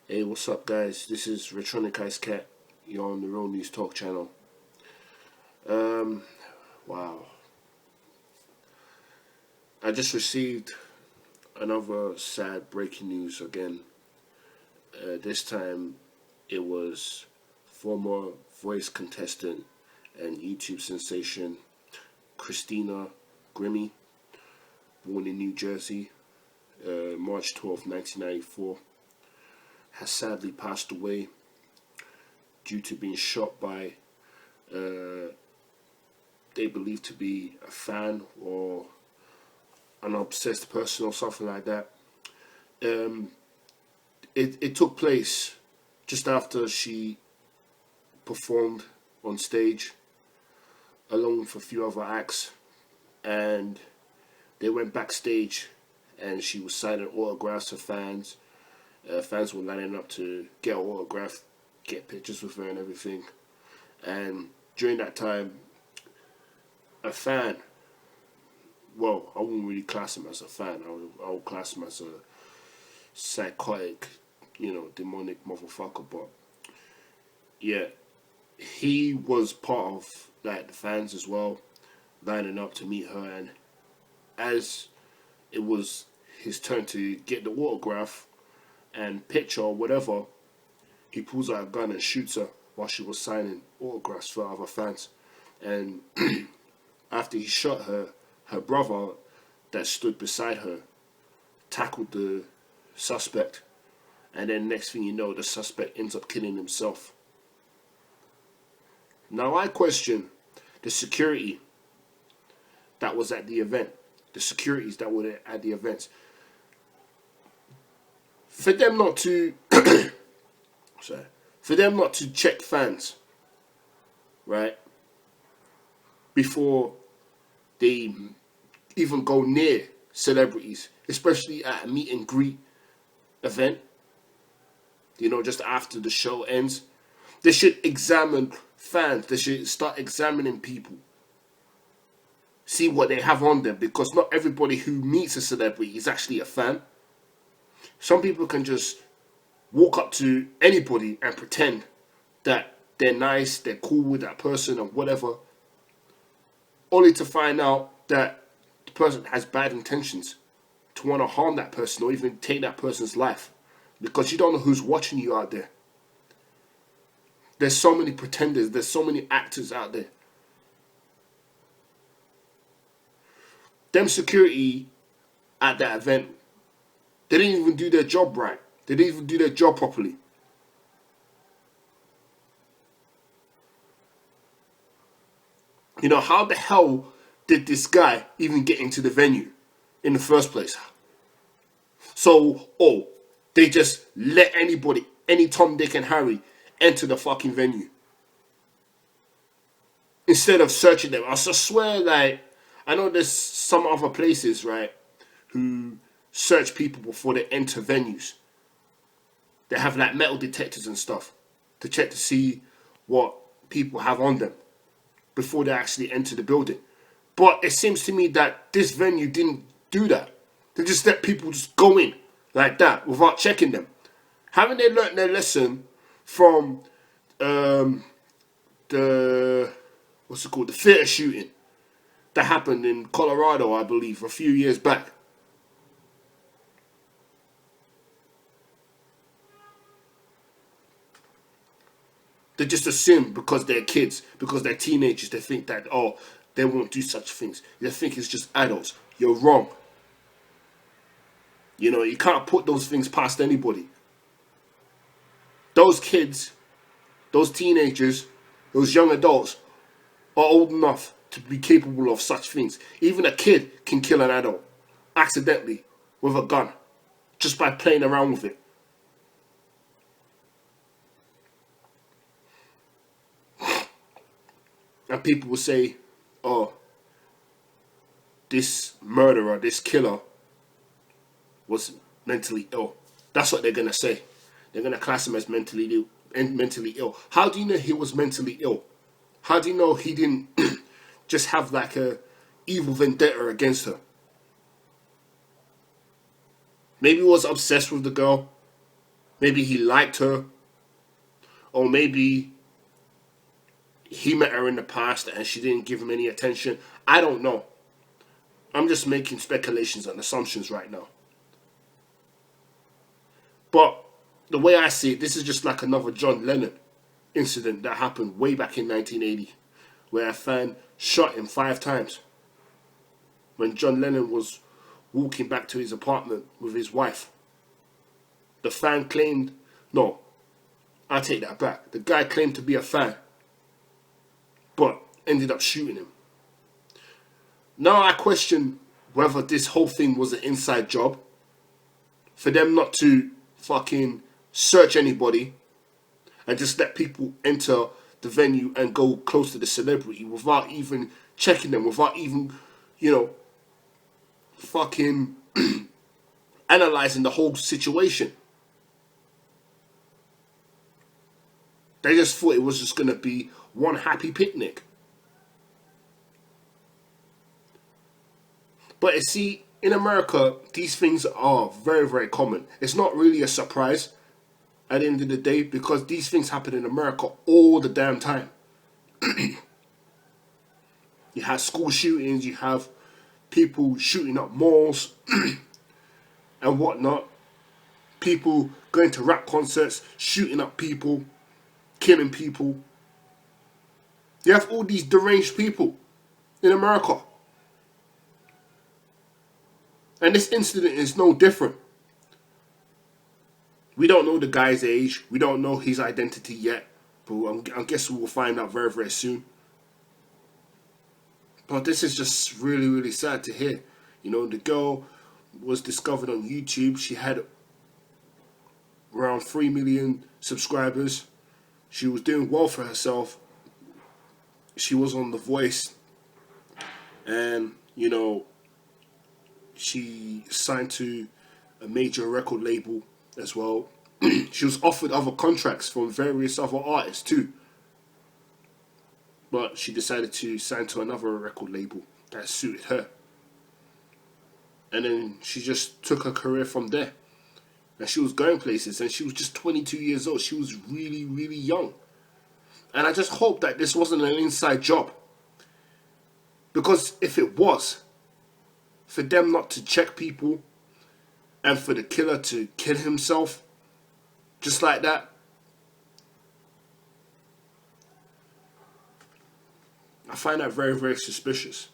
Hey, what's up, guys? This is Retronic Ice Cat. You're on the Real News Talk channel. Um, wow. I just received another sad breaking news again. This time it was former voice contestant and YouTube sensation Christina Grimmie, born in New Jersey, March 12th, 1994, has sadly passed away due to being shot by uh, they believe to be a fan or an obsessed person or something like that. Um, it took place just after she performed on stage along with a few other acts, and they went backstage and she was signing autographs to fans. Fans were lining up to get her autograph, get pictures with her and everything. And during that time, a fan, well, I wouldn't really class him as a fan. I would class him as a psychotic, demonic motherfucker. But yeah, he was part of like the fans as well, lining up to meet her. And as it was his turn to get the autograph and picture or whatever, he pulls out a gun and shoots her while she was signing autographs for other fans. And after he shot her, her brother that stood beside her tackled the suspect, and then next thing you know, the suspect ends up killing himself. Now I question the security that was at the event, the securities that were at the events, for them not to, sorry, for them not to check fans, right, before they even go near celebrities, especially at a meet and greet event, just after the show ends. They should examine fans. They should start examining people. See what they have on them, because not everybody who meets a celebrity is actually a fan. Some people can just walk up to anybody and pretend that they're nice, they're cool with that person or whatever, only to find out that the person has bad intentions, to want to harm that person or even take that person's life, because you don't know who's watching you out there. There's so many pretenders, there's so many actors out there. Them security at that event, they didn't even do their job right. They didn't even do their job properly. How the hell did this guy even get into the venue in the first place? So, they just let anybody, any Tom, Dick, and Harry enter the fucking venue instead of searching them. I swear, like, I know there's some other places, right, who search people before they enter venues. They have like metal detectors and stuff to check to see what people have on them before they actually enter the building. But it seems to me that this venue didn't do that. They just let people just go in like that without checking them. Haven't they learned their lesson from the what's it called, the theater shooting that happened in Colorado, I believe, a few years back? They just assume because they're kids, because they're teenagers, they think that, they won't do such things. They think it's just adults. You're wrong. You can't put those things past anybody. Those kids, those teenagers, those young adults are old enough to be capable of such things. Even a kid can kill an adult accidentally with a gun just by playing around with it. And people will say, oh, this murderer, this killer was mentally ill. That's what they're going to say. They're going to class him as mentally ill. How do you know he was mentally ill? How do you know he didn't just have like a evil vendetta against her? Maybe he was obsessed with the girl. Maybe he liked her, or maybe he met her in the past and she didn't give him any attention. I don't know. I'm just making speculations and assumptions right now. But the way I see it, this is just like another John Lennon incident that happened way back in 1980, where a fan shot him 5 times when John Lennon was walking back to his apartment with his wife. The fan claimed, no, I take that back. The guy claimed to be a fan, but ended up shooting him. Now I question whether this whole thing was an inside job for them not to fucking search anybody and just let people enter the venue and go close to the celebrity without even checking them, without even, fucking analyzing the whole situation. They just thought it was just going to be one happy picnic. But you see, in America, these things are very, very common. It's not really a surprise at the end of the day because these things happen in America all the damn time. You have school shootings, you have people shooting up malls and whatnot. People going to rap concerts, shooting up people, killing people. You have all these deranged people in America. And this incident is no different. We don't know the guy's age. We don't know his identity yet. But I guess we will find out very, very soon. But this is just really, really sad to hear. The girl was discovered on YouTube. She had around 3 million subscribers. She was doing well for herself. She was on The Voice. And, she signed to a major record label as well. She was offered other contracts from various other artists too. But she decided to sign to another record label that suited her. And then she just took her career from there. And she was going places, and she was just 22 years old. She was really, really young. And I just hope that this wasn't an inside job. Because if it was, for them not to check people and for the killer to kill himself just like that, I find that very, very suspicious.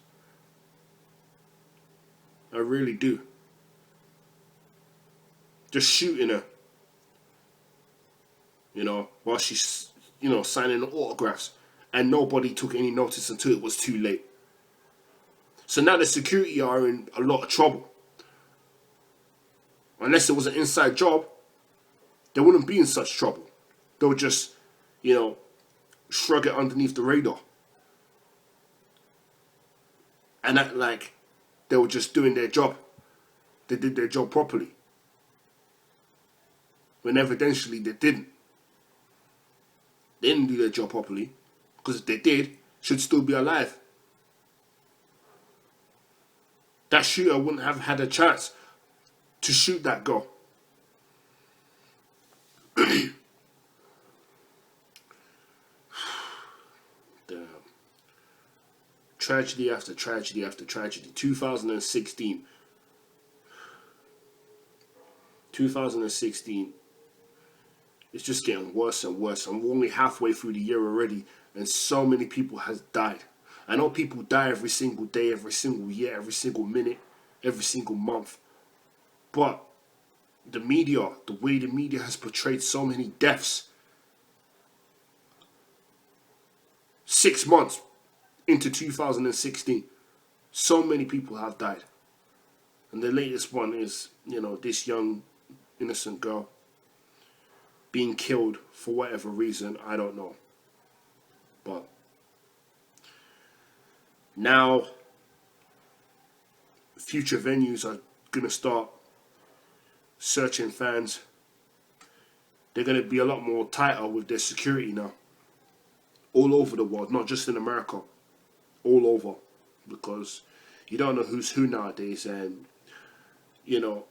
I really do. Just shooting her, while she's, signing autographs, and nobody took any notice until it was too late. So now the security are in a lot of trouble. Unless it was an inside job, they wouldn't be in such trouble. They would just, shrug it underneath the radar. And act like they were just doing their job. They did their job properly. When evidently they didn't. They didn't do their job properly. Because if they did, should still be alive. That shooter wouldn't have had a chance to shoot that girl. Damn. Tragedy after tragedy after tragedy. 2016. It's just getting worse and worse. And we're only halfway through the year already. And so many people has died. I know people die every single day, every single year, every single minute, every single month. But the media, the way the media has portrayed so many deaths, 6 months into 2016, so many people have died. And the latest one is, this young, innocent girl being killed for whatever reason, I don't know. But now, future venues are going to start searching fans. They're going to be a lot more tighter with their security now. All over the world, not just in America. All over. Because you don't know who's who nowadays. And, you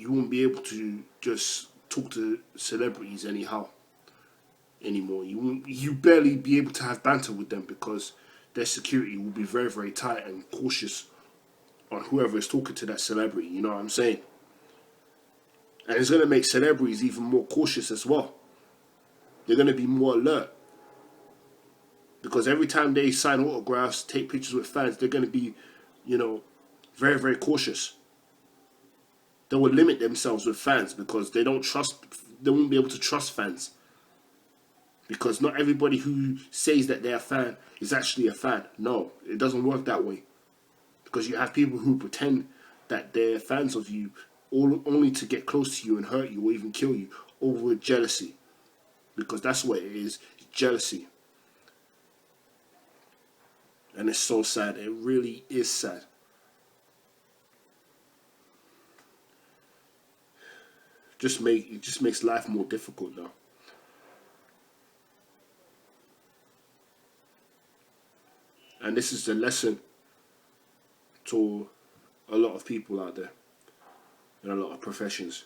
won't be able to just talk to celebrities anyhow anymore. You barely be able to have banter with them because their security will be very, very tight and cautious on whoever is talking to that celebrity. You know what I'm saying? And it's going to make celebrities even more cautious as well. They're going to be more alert. Because every time they sign autographs, take pictures with fans, they're going to be, very, very cautious. They will limit themselves with fans because they won't be able to trust fans. Because not everybody who says that they're a fan is actually a fan. No, it doesn't work that way. Because you have people who pretend that they're fans of you only to get close to you and hurt you or even kill you over jealousy. Because that's what it is, jealousy. And it's so sad. It really is sad. It just makes life more difficult now. And this is a lesson to a lot of people out there in a lot of professions.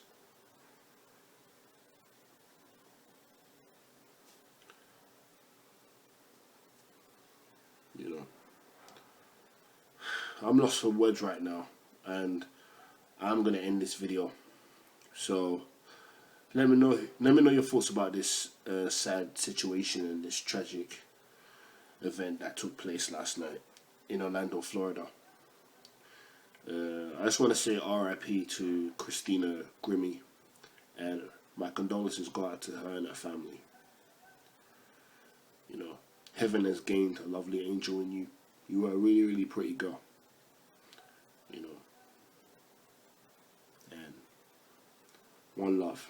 I'm lost for words right now, and I'm gonna end this video. So let me know your thoughts about this sad situation and this tragic event that took place last night in Orlando, Florida. I just want to say R.I.P. to Christina Grimmie, and my condolences go out to her and her family. Heaven has gained a lovely angel in you. You are a really, really pretty girl. And one love.